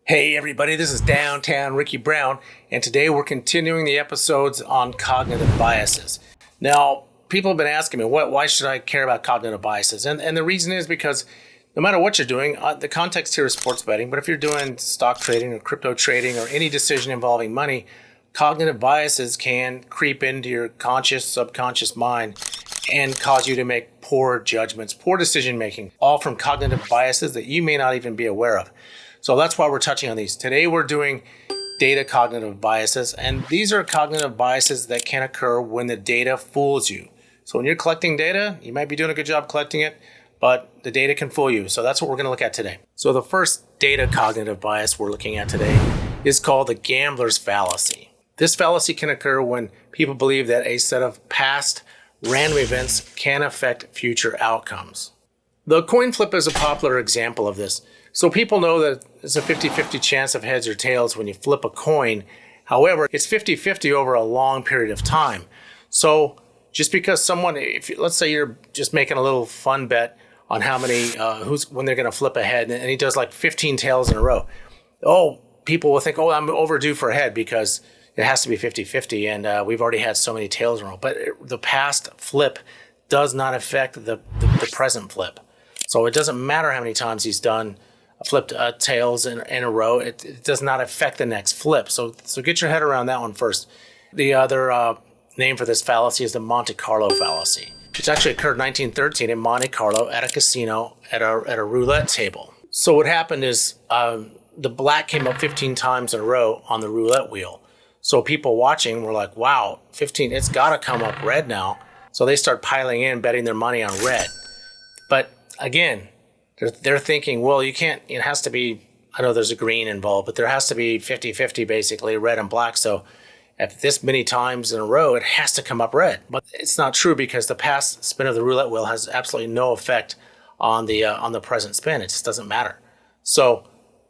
Hey everybody, this is Downtown Ricky Brown, and today we're continuing the episodes on cognitive biases. Now, people have been asking me, why should I care about cognitive biases? And the reason is because no matter what you're doing, the context here is sports betting, but if you're doing stock trading or crypto trading or any decision involving money, cognitive biases can creep into your conscious, subconscious mind and cause you to make poor judgments, poor decision making, all from cognitive biases that you may not even be aware of. So that's why we're touching on these. Today we're doing data cognitive biases, and these are cognitive biases that can occur when the data fools you. So when you're collecting data, you might be doing a good job collecting it, but the data can fool you. So that's what we're going to look at today. So the first data cognitive bias we're looking at today is called the gambler's fallacy. This fallacy can occur when people believe that a set of past random events can affect future outcomes. The coin flip is a popular example of this. So people know that it's a 50-50 chance of heads or tails when you flip a coin. However, it's 50-50 over a long period of time. So just because someone, let's say you're just making a little fun bet on how many, when they're going to flip a head, and he does like 15 tails in a row. People will think, I'm overdue for a head because it has to be 50-50 and we've already had so many tails in a row. But the past flip does not affect the present flip. So it doesn't matter how many times he's done flipped tails in a row. It does not affect the next flip. So get your head around that one first. The other name for this fallacy is the Monte Carlo fallacy, which actually occurred in 1913 in Monte Carlo at a casino at a roulette table. So what happened is the black came up 15 times in a row on the roulette wheel. So people watching were like, wow, 15, it's got to come up red now. So they start piling in, betting their money on red. But again, they're thinking, well, you can't, it has to be, I know there's a green involved, but there has to be 50-50 basically, red and black. So if this many times in a row, it has to come up red. But it's not true because the past spin of the roulette wheel has absolutely no effect on the present spin. It just doesn't matter. So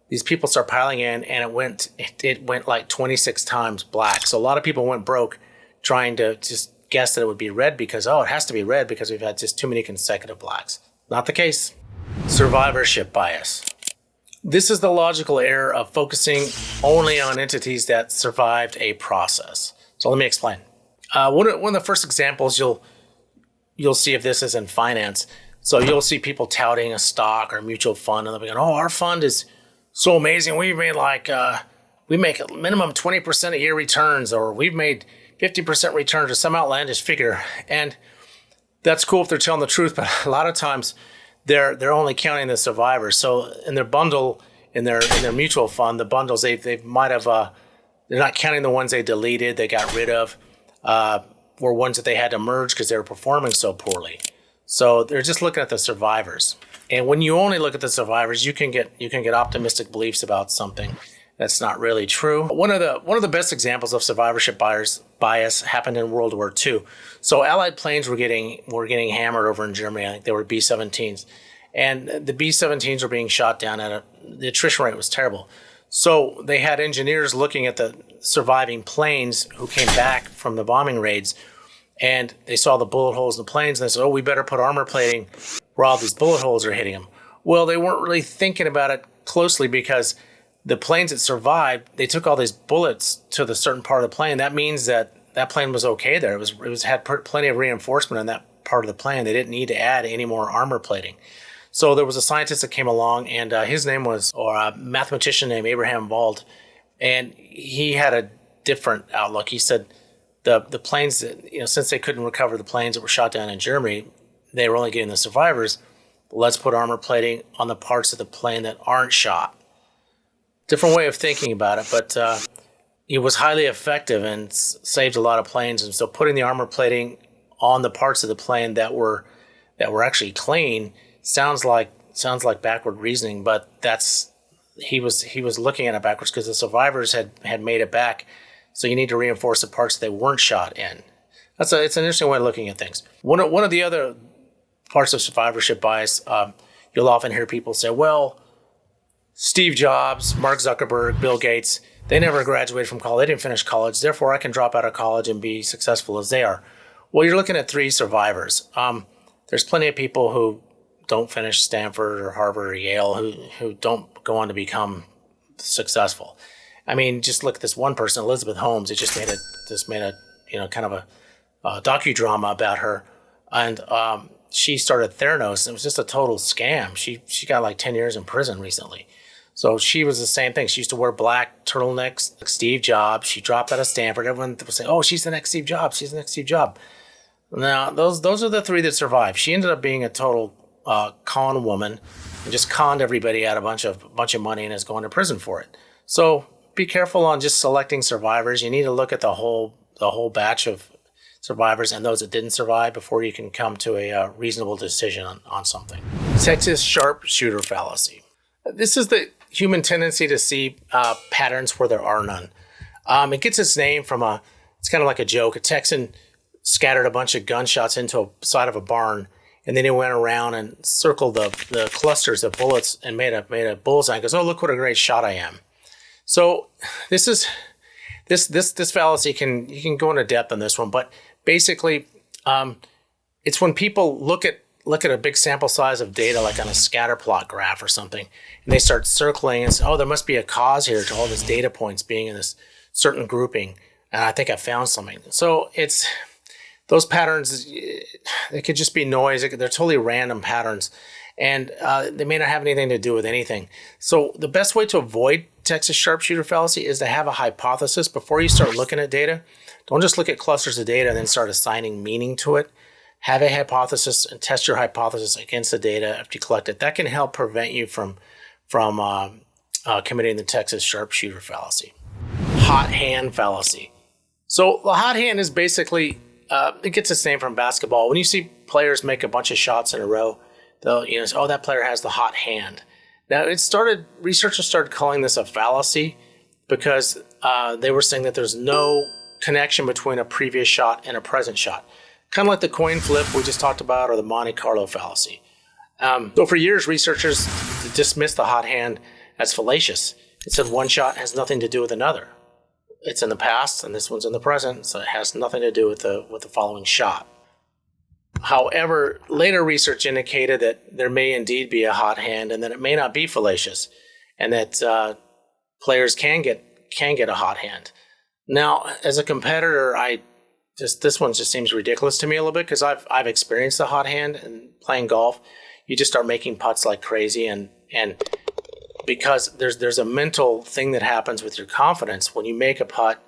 these people start piling in, and it went like 26 times black. So a lot of people went broke trying to just guess that it would be red because, it has to be red because we've had just too many consecutive blacks. Not the case. Survivorship bias. This is the logical error of focusing only on entities that survived a process. So let me explain. One of the first examples you'll see of this is in finance. So you'll see people touting a stock or mutual fund, and they'll be going, our fund is so amazing. We made we make a minimum 20% a year returns, or we've made 50% returns, or some outlandish figure. And that's cool if they're telling the truth, but a lot of times they're only counting the survivors. So in their bundle, in their mutual fund, the bundles they might have they're not counting the ones they deleted, they got rid of, or ones that they had to merge because they were performing so poorly. So they're just looking at the survivors. And when you only look at the survivors, you can get optimistic beliefs about something that's not really true. One of the best examples of survivorship bias happened in World War II. So Allied planes were getting hammered over in Germany. I think they were B-17s, and the B-17s were being shot down the attrition rate was terrible. So they had engineers looking at the surviving planes who came back from the bombing raids, and they saw the bullet holes in the planes, and they said, we better put armor plating where all these bullet holes are hitting them. Well, they weren't really thinking about it closely because the planes that survived, they took all these bullets to the certain part of the plane. That means that plane was okay there. It had plenty of reinforcement in that part of the plane. They didn't need to add any more armor plating. So there was a scientist that came along, and his name was, or a mathematician named Abraham Wald, and he had a different outlook. He said the planes that, since they couldn't recover the planes that were shot down in Germany, they were only getting the survivors. Let's put armor plating on the parts of the plane that aren't shot. Different way of thinking about it, but it was highly effective and saved a lot of planes. And so putting the armor plating on the parts of the plane that were actually clean sounds like backward reasoning, but he was looking at it backwards because the survivors had made it back. So you need to reinforce the parts they weren't shot in. It's an interesting way of looking at things. One of the other parts of survivorship bias, you'll often hear people say, well, Steve Jobs, Mark Zuckerberg, Bill Gates, they never graduated from college. They didn't finish college. Therefore, I can drop out of college and be successful as they are. Well, you're looking at three survivors. There's plenty of people who don't finish Stanford or Harvard or Yale who don't go on to become successful. I mean, just look at this one person, Elizabeth Holmes. It just made a kind of a docudrama about her, and she started Theranos. And it was just a total scam. She got like 10 years in prison recently. So she was the same thing. She used to wear black turtlenecks, like Steve Jobs. She dropped out of Stanford. Everyone was saying, "Oh, she's the next Steve Jobs. She's the next Steve Jobs." Now, those are the three that survived. She ended up being a total con woman and just conned everybody out a bunch of money and is going to prison for it. So be careful on just selecting survivors. You need to look at the whole batch of survivors and those that didn't survive before you can come to a reasonable decision on something. Texas Sharpshooter Fallacy. This is the human tendency to see patterns where there are none. It gets its name from it's kind of like a joke. A Texan scattered a bunch of gunshots into a side of a barn, and then he went around and circled the clusters of bullets and made a bullseye and goes, "Oh, look what a great shot I am." So this fallacy you can go into depth on this one, but basically it's when people look at a big sample size of data, like on a scatter plot graph or something, and they start circling and say, "Oh, there must be a cause here to all these data points being in this certain grouping, and I think I found something." So it's those patterns, it could just be noise. They're totally random patterns, and they may not have anything to do with anything. So the best way to avoid Texas Sharpshooter Fallacy is to have a hypothesis before you start looking at data. Don't just look at clusters of data and then start assigning meaning to it. Have a hypothesis and test your hypothesis against the data after you collect it. That can help prevent you from committing the Texas Sharpshooter Fallacy. Hot hand fallacy. So the hot hand is basically, it gets its name from basketball. When you see players make a bunch of shots in a row, they'll say, "Oh, that player has the hot hand." Now researchers started calling this a fallacy because they were saying that there's no connection between a previous shot and a present shot. Kind of like the coin flip we just talked about, or the Monte Carlo fallacy. So for years, researchers dismissed the hot hand as fallacious. It said one shot has nothing to do with another. It's in the past, and this one's in the present, so it has nothing to do with the following shot. However, later research indicated that there may indeed be a hot hand, and that it may not be fallacious, and that players can get a hot hand. Now, as a competitor, this one just seems ridiculous to me a little bit because I've experienced the hot hand and playing golf. You just start making putts like crazy, and because there's a mental thing that happens with your confidence when you make a putt,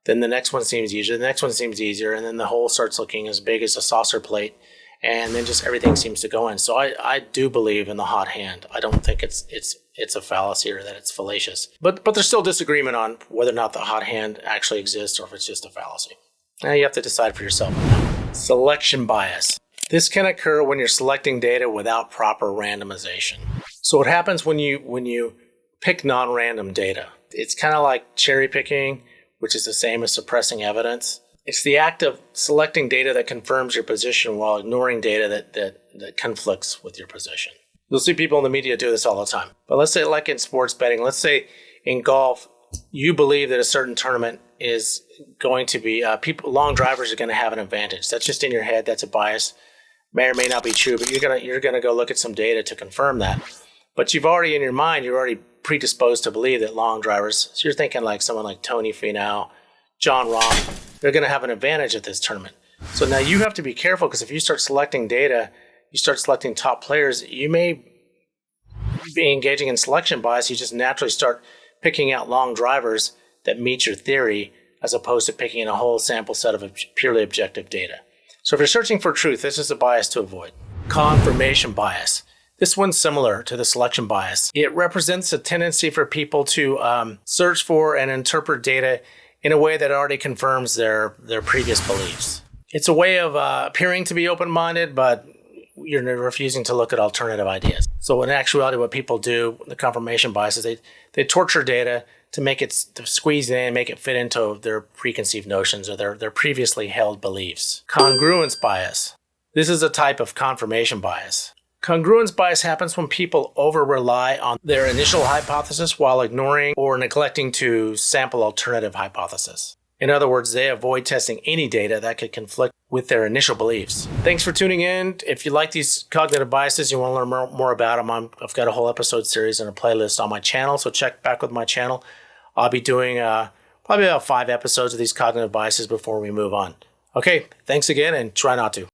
then the next one seems easier, the next one seems easier, and then the hole starts looking as big as a saucer plate, and then just everything seems to go in. So I do believe in the hot hand. I don't think it's a fallacy or that it's fallacious. But there's still disagreement on whether or not the hot hand actually exists or if it's just a fallacy. Now you have to decide for yourself. Selection bias. This can occur when you're selecting data without proper randomization. So what happens when you pick non-random data? It's kind of like cherry picking, which is the same as suppressing evidence. It's the act of selecting data that confirms your position while ignoring data that conflicts with your position. You'll see people in the media do this all the time. But let's say, like in sports betting, let's say in golf, you believe that a certain tournament is going to be long drivers are going to have an advantage. That's just in your head. That's a bias. May or may not be true, but you're gonna go look at some data to confirm that. But you've already in your mind, you're already predisposed to believe that long drivers. So you're thinking like someone like Tony Finau, John Rahm, they're going to have an advantage at this tournament. So now you have to be careful because if you start selecting data, you start selecting top players, you may be engaging in selection bias. You just naturally start picking out long drivers that meet your theory as opposed to picking in a whole sample set of purely objective data. So if you're searching for truth, this is a bias to avoid. Confirmation bias. This one's similar to the selection bias. It represents a tendency for people to search for and interpret data in a way that already confirms their previous beliefs. It's a way of appearing to be open-minded, but you're refusing to look at alternative ideas. So in actuality, what people do, the confirmation bias, is they torture data to squeeze it in, make it fit into their preconceived notions or their previously held beliefs. Congruence bias. This is a type of confirmation bias. Congruence bias happens when people over-rely on their initial hypothesis while ignoring or neglecting to sample alternative hypothesis. In other words, they avoid testing any data that could conflict with their initial beliefs. Thanks for tuning in. If you like these cognitive biases, you want to learn more about them, I've got a whole episode series and a playlist on my channel, so check back with my channel. I'll be doing probably about 5 episodes of these cognitive biases before we move on. Okay, thanks again, and try not to.